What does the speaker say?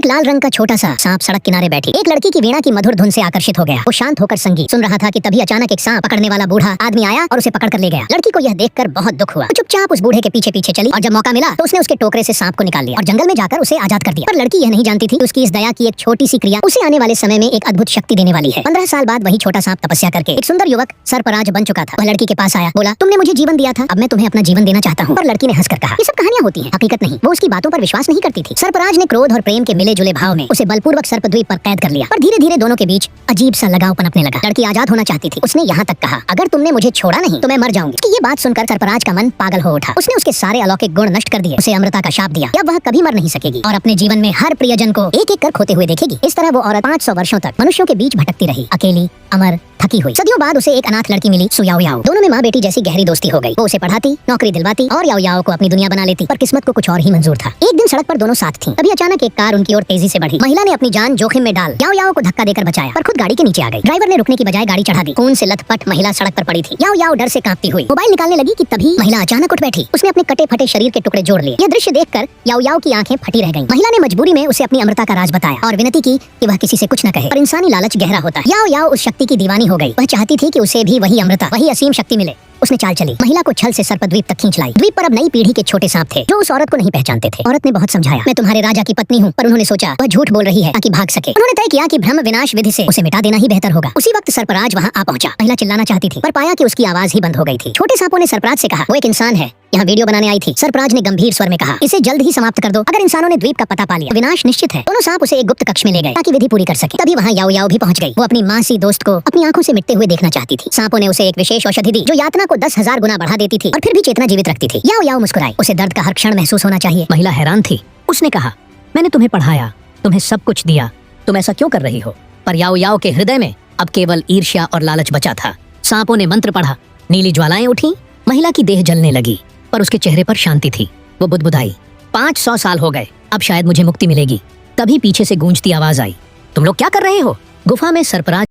एक लाल रंग का छोटा सा सांप सड़क किनारे बैठी एक लड़की की वीणा की मधुर धुन से आकर्षित हो गया। वो शांत होकर संगीत सुन रहा था कि तभी अचानक एक सांप पकड़ने वाला बूढ़ा आदमी आया और उसे पकड़ कर ले गया। लड़की को यह देखकर बहुत दुख हुआ। वो चुपचाप उस बूढ़े के पीछे पीछे चली और जब मौका मिला तो उसने उसके टोकरे से सांप को निकाल लिया और जंगल में जाकर उसे आजाद कर दिया। पर लड़की यह नहीं जानती थी उसकी इस दया की एक छोटी सी क्रिया उसे आने वाले समय में एक अद्भुत शक्ति देने वाली है। 15 साल बाद वही छोटा सांप तपस्या करके एक सुंदर युवक सर्पराज बन चुका था। वह लड़की के पास आया, बोला, तुमने मुझे जीवन दिया था, अब मैं तुम्हें अपना जीवन देना चाहता हूँ। पर लड़की ने हंसकर कहा, ये सब कहानियां होती हैं, हकीकत नहीं। वो उसकी बातों पर विश्वास नहीं करती थी। सर्पराज ने क्रोध और प्रेम के मिले जुले भाव में उसे बलपूर्वक सर्पद्वीप पर कैद कर लिया। पर धीरे धीरे दोनों के बीच अजीब सा लगाव पनपने लगा। लड़की आजाद होना चाहती थी। उसने यहाँ तक कहा, अगर तुमने मुझे छोड़ा नहीं तो मैं मर जाऊंगी। उसकी ये बात सुनकर सर्पराज का मन पागल हो उठा। उसने उसके सारे अलौकिक गुण नष्ट कर दिए, उसे अमृता का शाप दिया। अब वह कभी मर नहीं सकेगी और अपने जीवन में हर प्रियजन को एक एक कर खोते हुए देखेगी। इस तरह वो औरत 500 वर्षों तक मनुष्यों के बीच भटकती रही, अकेली, अमर, थकी हुई। सदियों बाद उसे एक अनाथ लड़की मिली, सुयाओ याओ। दोनों में माँ बेटी जैसी गहरी दोस्ती हो गई। वो उसे पढ़ाती, नौकरी दिलवाती और याओ याओ को अपनी दुनिया बना लेती। पर किस्मत को कुछ और ही मंजूर था। एक दिन सड़क पर दोनों साथ थीं। तभी अचानक एक कार उनकी ओर तेजी से बढ़ी। महिला ने अपनी जान जोखिम में डाल याओ याओ को धक्का देकर बचाया, पर खुद गाड़ी के नीचे आ गई। ड्राइवर ने रुकने की बजाय गाड़ी चढ़ा दी। खून से लथपथ महिला सड़क पर पड़ी थी। याओ याओ डर से कांपती हुई मोबाइल निकालने लगी कि तभी महिला अचानक उठ बैठी। उसने अपने कटे फटे शरीर के टुकड़े जोड़ लिए। यह दृश्य देखकर याओ याओ की आंखें फटी रह गईं। महिला ने मजबूरी में उसे अपनी अमृता का राज बताया और विनती की कि वह किसी से कुछ न कहे। पर इंसानी लालच गहरा होता है। याओ याओ उस शक्ति की दीवानी हो गई। वह चाहती थी कि उसे भी वही अमृता, वही असीम शक्ति मिले। उसने चाल चली, महिला को छल से सर्पद्वीप तक खींच लाई। द्वीप पर अब नई पीढ़ी के छोटे सांप थे जो उस औरत को नहीं पहचानते थे। औरत ने बहुत समझाया, मैं तुम्हारे राजा की पत्नी हूँ, पर उन्होंने सोचा वह झूठ बोल रही है ताकि भाग सके। उन्होंने तय किया कि ब्रह्म विनाश विधि से उसे मिटा देना ही बेहतर होगा। उसी वक्त सर्पराज वहाँ आ पहुंचा। महिला चिल्लाना चाहती थी पर पाया कि उसकी आवाज ही बंद हो गई थी। छोटे सांपों ने सर्पराज से कहा, वो एक इंसान है, यहाँ वीडियो बनाने आई थी। सर्पराज ने गंभीर स्वर में कहा, इसे जल्द ही समाप्त कर दो। अगर इंसानों ने द्वीप का पता पा लिया तो विनाश निश्चित है। दोनों सांप उसे एक गुप्त कक्ष में ले गए ताकि विधि पूरी कर सके। तभी वहाँ याओ याओ भी पहुंच गई। वो अपनी मासी दोस्त को अपनी आंखों से मिटते हुए देखना चाहती थी। सांपों ने उसे एक विशेष औषधि दी जो यातना को 10,000 गुना बढ़ा देती थी और फिर भी चेतना जीवित रखती थी। याओ याओ मुस्कुराई, उसे दर्द का हर क्षण महसूस होना चाहिए। महिला हैरान थी। उसने कहा, मैंने तुम्हें पढ़ाया, तुम्हें सब कुछ दिया, तुम ऐसा क्यों कर रही हो? पर याओ याओ के हृदय में अब केवल ईर्ष्या और लालच बचा था। सांपों ने मंत्र पढ़ा, नीली ज्वालाएं उठी, महिला की देह जलने लगी, पर उसके चेहरे पर शांति थी। वो बुदबुदाई, 500 साल हो गए, अब शायद मुझे मुक्ति मिलेगी। तभी पीछे से गूंजती आवाज आई, तुम लोग क्या कर रहे हो? गुफा में सर्पराज